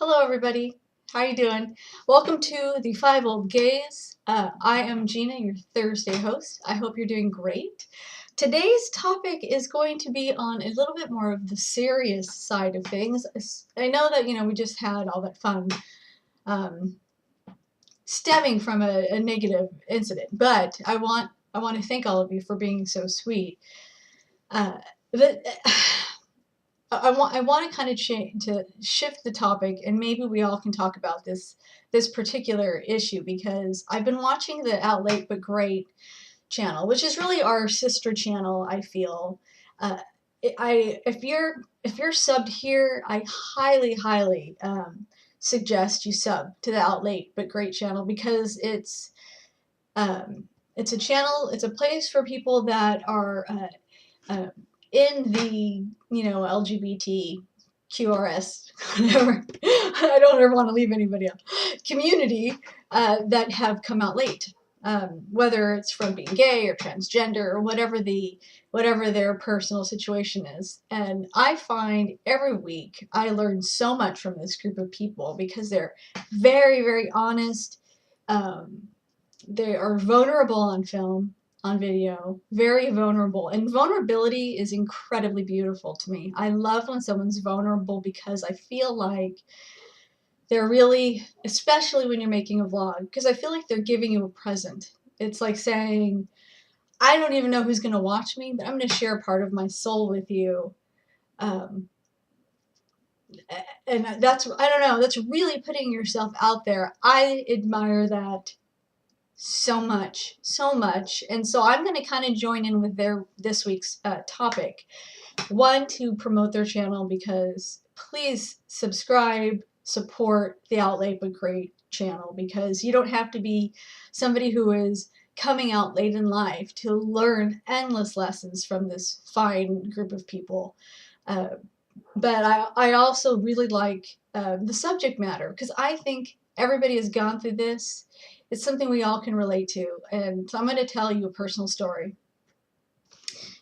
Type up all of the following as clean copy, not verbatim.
Hello everybody, how you doing? Welcome to the Five Old Gays. I am Gina, your Thursday host. I hope you're doing great. Today's topic is going to be on a little bit more of the serious side of things. I know that, we just had all that fun um, stemming from a negative incident, but I want to thank all of you for being so sweet. Uh, but, I want to kind of change to shift the topic, and maybe we all can talk about this particular issue because I've been watching the Out Late But Great channel, which is really our sister channel. I feel, uh, if you're subbed here, I highly suggest you sub to the Out Late But Great channel because it's a channel, it's a place for people that are uh, in the, LGBT, QRS, whatever, I don't ever want to leave anybody out, community that have come out late. Whether it's from being gay or transgender or whatever their personal situation is. And I find every week I learn so much from this group of people because they're very honest. Um, they are vulnerable on film, on video, very vulnerable. And vulnerability is incredibly beautiful to me. I love when someone's vulnerable because I feel like they're really, especially when you're making a vlog, because I feel like they're giving you a present. It's like saying, I don't even know who's going to watch me, but I'm going to share part of my soul with you. Um, and I don't know, that's really putting yourself out there. I admire that so much. And so I'm going to kind of join in with this week's topic. One, to promote their channel, because please subscribe, support the Out Late But Great channel, because you don't have to be somebody who is coming out late in life to learn endless lessons from this fine group of people. But I also really like the subject matter, because I think everybody has gone through this. It's something we all can relate to. And so I'm going to tell you a personal story.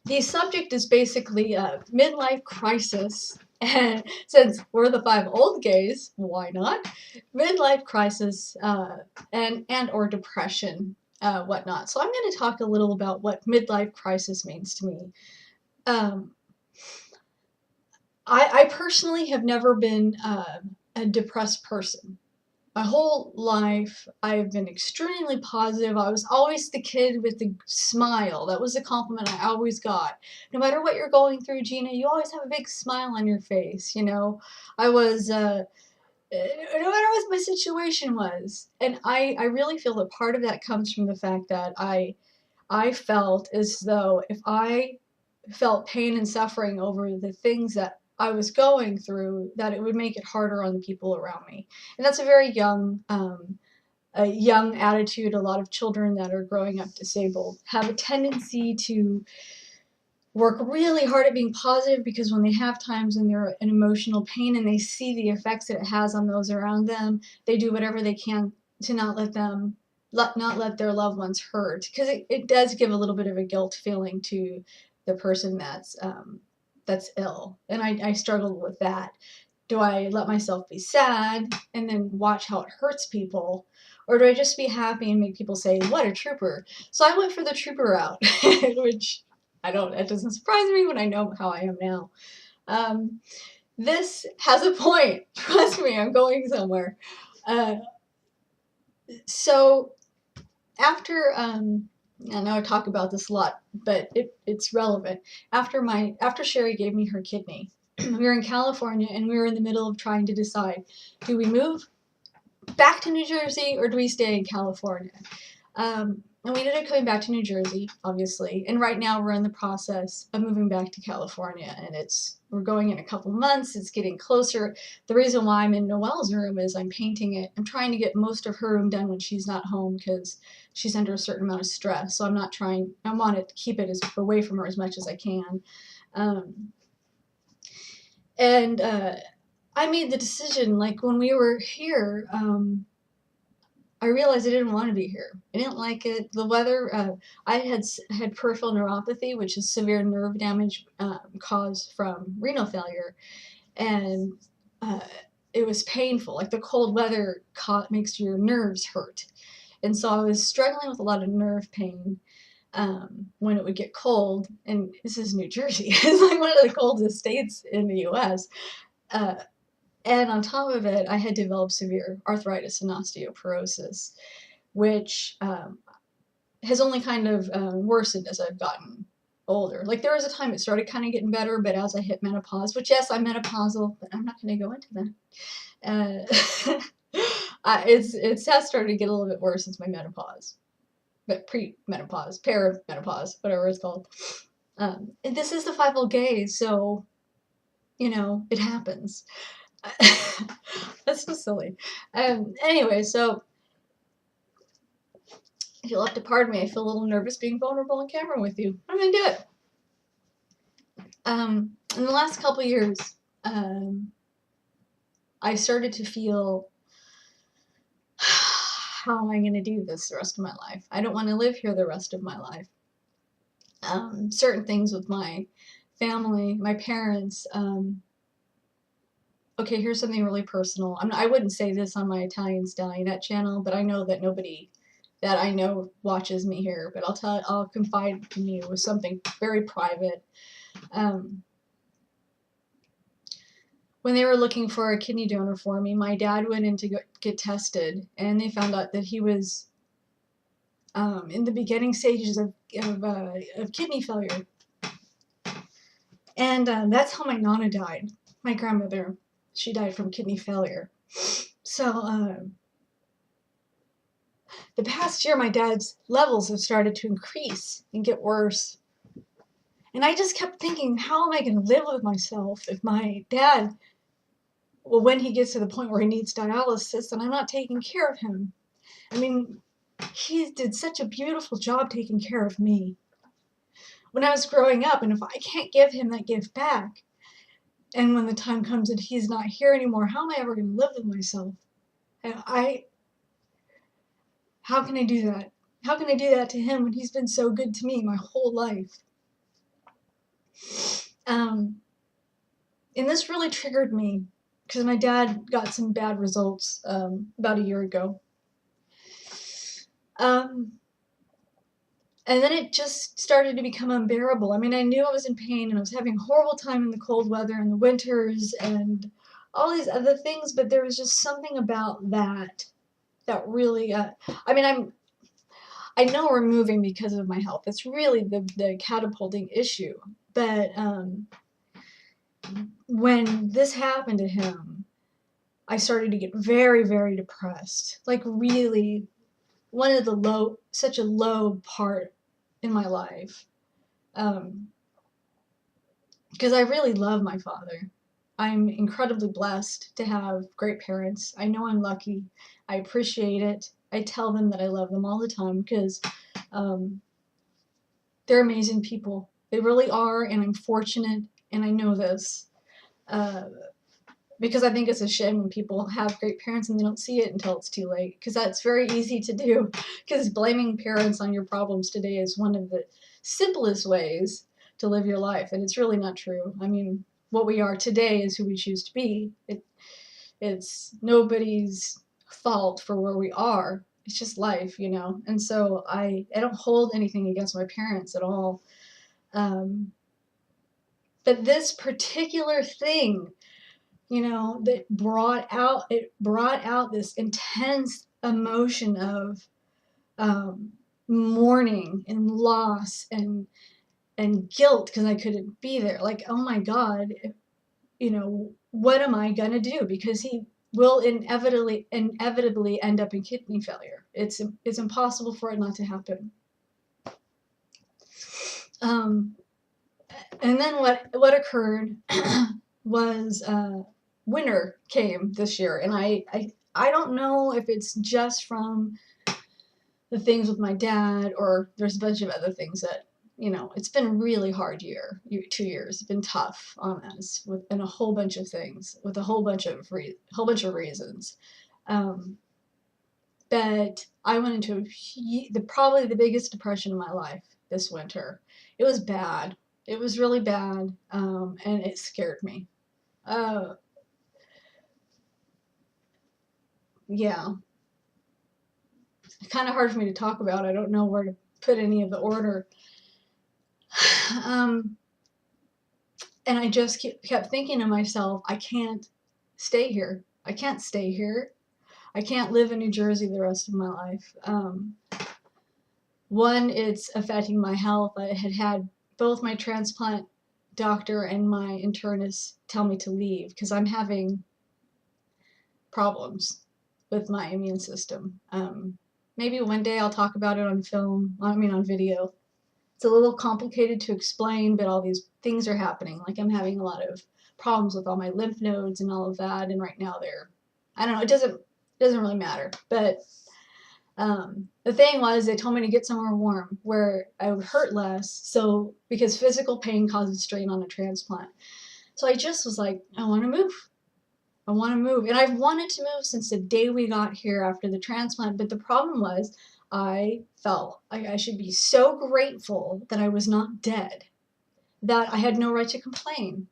The subject is basically a midlife crisis. And since we're the five old gays, why not? Midlife crisis and or depression, whatnot. So I'm going to talk a little about what midlife crisis means to me. Um, I personally have never been a depressed person. My whole life, I've been extremely positive. I was always the kid with the smile. That was the compliment I always got. No matter what you're going through, Gina, you always have a big smile on your face. I was, no matter what my situation was. And I really feel that part of that comes from the fact that I felt as though if I felt pain and suffering over the things that I was going through, that it would make it harder on the people around me. And that's a young attitude. A lot of children that are growing up disabled have a tendency to work really hard at being positive, because when they have times when they're in emotional pain and they see the effects that it has on those around them, they do whatever they can to not let their loved ones hurt, because it does give a little bit of a guilt feeling to the person that's ill. And I struggled with that. Do I let myself be sad and then watch how it hurts people, or do I just be happy and make people say, what a trooper? So I went for the trooper route, which it doesn't surprise me when I know how I am now. This has a point. Trust me, I'm going somewhere. Uh, so after, I know I talk about this a lot, but it's relevant. After Sherry gave me her kidney, we were in California and we were in the middle of trying to decide, do we move back to New Jersey or do we stay in California? And we ended up coming back to New Jersey, obviously. And right now we're in the process of moving back to California, and we're going in a couple months. It's getting closer. The reason why I'm in Noelle's room is I'm painting it. I'm trying to get most of her room done when she's not home, because she's under a certain amount of stress. So I want to keep it away from her as much as I can. And I made the decision, like when we were here, I realized I didn't want to be here. I didn't like it. The weather, I had peripheral neuropathy, which is severe nerve damage caused from renal failure. And it was painful. Like the cold weather makes your nerves hurt. And so I was struggling with a lot of nerve pain when it would get cold. And this is New Jersey. It's like one of the coldest states in the US. Uh, and on top of it, I had developed severe arthritis and osteoporosis, which has only kind of worsened as I've gotten older. Like there was a time it started kind of getting better, but as I hit menopause, which yes, I'm menopausal, but I'm not going to go into that. It has started to get a little bit worse since my menopause, but pre-menopause, perimenopause, whatever it's called. And this is the 5-0 gaze, so you know it happens. That's so silly. Anyway, so if you'll have to pardon me, I feel a little nervous being vulnerable on camera with you. I'm gonna do it. In the last couple years, I started to feel, how am I going to do this the rest of my life? I don't want to live here the rest of my life. Certain things with my family, my parents. Okay, here's something really personal. I wouldn't say this on my Italian Stallionette channel, but I know that nobody that I know watches me here. But I'll confide in you with something very private. When they were looking for a kidney donor for me, my dad went in to get tested, and they found out that he was in the beginning stages of kidney failure. And that's how my Nana died. My grandmother, she died from kidney failure. So the past year, my dad's levels have started to increase and get worse. And I just kept thinking, how am I going to live with myself if my dad, well, when he gets to the point where he needs dialysis and I'm not taking care of him? I mean, he did such a beautiful job taking care of me when I was growing up, and if I can't give him that gift back, and when the time comes and he's not here anymore, how am I ever going to live with myself? And how can I do that? How can I do that to him when he's been so good to me my whole life? And this really triggered me because my dad got some bad results about a year ago. And then it just started to become unbearable. I mean, I knew I was in pain and I was having a horrible time in the cold weather and the winters and all these other things, but there was just something about that really, I know we're moving because of my health. It's really the catapulting issue. But when this happened to him, I started to get very, very depressed. Like really such a low part in my life. Because I really love my father. I'm incredibly blessed to have great parents. I know I'm lucky. I appreciate it. I tell them that I love them all the time because they're amazing people. They really are, and I'm fortunate, and I know this. Because I think it's a shame when people have great parents and they don't see it until it's too late. Because that's very easy to do. Because blaming parents on your problems today is one of the simplest ways to live your life, and it's really not true. I mean, what we are today is who we choose to be. It's nobody's fault for where we are. It's just life, you know. And so I don't hold anything against my parents at all. But this particular thing, you know, that brought out this intense emotion of mourning and loss and guilt because I couldn't be there. Like, oh my God, you know, what am I gonna do? Because he will inevitably end up in kidney failure. It's impossible for it not to happen. And then what occurred was winter came this year, and I don't know if it's just from the things with my dad or there's a bunch of other things that, you know, it's been a really hard 2 years. It's been tough on us and a whole bunch of things with a whole bunch of reasons. But I went into probably the biggest depression in my life this winter. It was bad. It was really bad, and it scared me. yeah, it's kind of hard for me to talk about. I don't know where to put any of the order. Um, and I just kept thinking to myself, I can't stay here. I can't stay here. I can't live in New Jersey the rest of my life. One, it's affecting my health. I had both my transplant doctor and my internist tell me to leave because I'm having problems with my immune system. Maybe one day I'll talk about it on film, on video. It's a little complicated to explain, but all these things are happening. Like I'm having a lot of problems with all my lymph nodes and all of that, and right now I don't know, it doesn't really matter. But the thing was, they told me to get somewhere warm where I would hurt less. So because physical pain causes strain on a transplant. So I just was like, I want to move. I want to move. And I've wanted to move since the day we got here after the transplant. But the problem was, I felt like I should be so grateful that I was not dead, that I had no right to complain.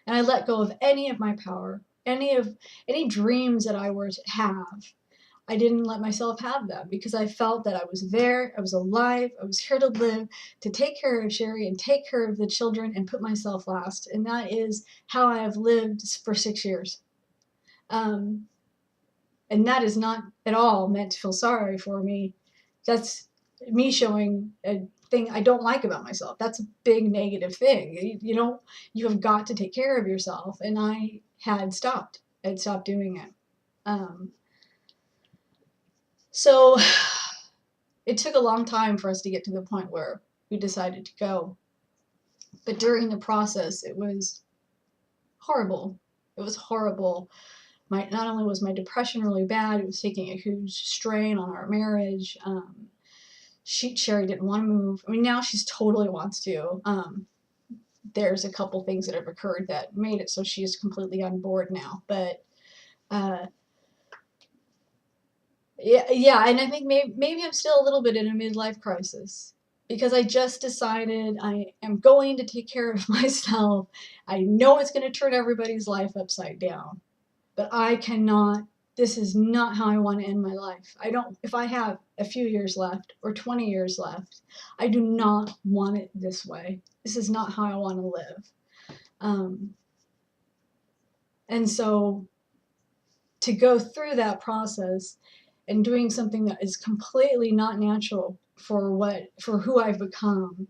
And I let go of any of my power, any dreams that I were to have. I didn't let myself have them because I felt that I was there, I was alive, I was here to live, to take care of Sherry and take care of the children and put myself last. And that is how I have lived for 6 years. And that is not at all meant to feel sorry for me. That's me showing a thing I don't like about myself. That's a big negative thing. You have got to take care of yourself. And I had stopped. I'd stopped doing it. So it took a long time for us to get to the point where we decided to go. But during the process, it was horrible. It was horrible. Not only was my depression really bad, it was taking a huge strain on our marriage. Sherry didn't want to move. I mean, now she's totally wants to. There's a couple things that have occurred that made it so she is completely on board now. But yeah, and I think maybe I'm still a little bit in a midlife crisis because I just decided I am going to take care of myself. I know it's going to turn everybody's life upside down, but I cannot. This is not how I want to end my life. If I have a few years left or 20 years left, I do not want it this way. This is not how I want to live. And so to go through that process and doing something that is completely not natural for who I've become,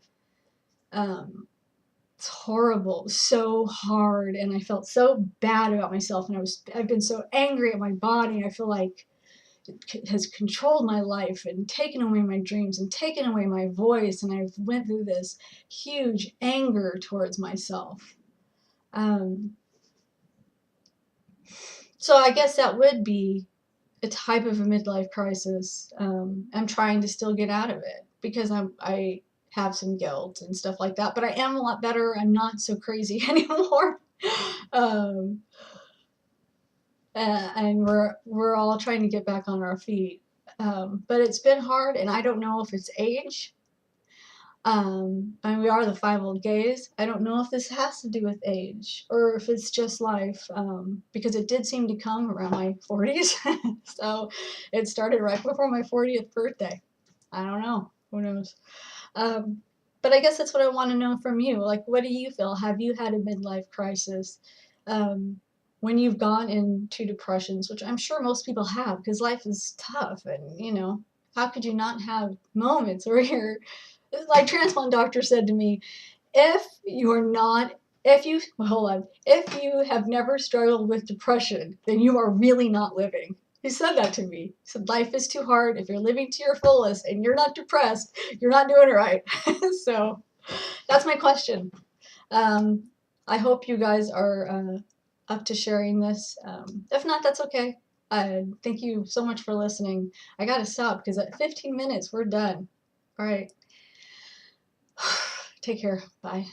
it's horrible, so hard, and I felt so bad about myself, and I've been so angry at my body. I feel like it has controlled my life and taken away my dreams and taken away my voice, and I've went through this huge anger towards myself. So I guess that would be a type of a midlife crisis. I'm trying to still get out of it because I have some guilt and stuff like that, but I am a lot better. I'm not so crazy anymore. And we're all trying to get back on our feet. But it's been hard, and I don't know if it's age. And we are the 5 old gays. I don't know if this has to do with age or if it's just life, because it did seem to come around my 40s. So it started right before my 40th birthday. I don't know. Who knows? But I guess that's what I want to know from you. Like, what do you feel? Have you had a midlife crisis? When you've gone into depressions, which I'm sure most people have, because life is tough, and how could you not have moments where you're like transplant doctor said to me, if you have never struggled with depression, then you are really not living. He said that to me. He said, life is too hard. If you're living to your fullest and you're not depressed, you're not doing it right. So that's my question. I hope you guys are up to sharing this. If not, that's okay. Thank you so much for listening. I gotta stop because at 15 minutes, we're done. All right. Take care. Bye.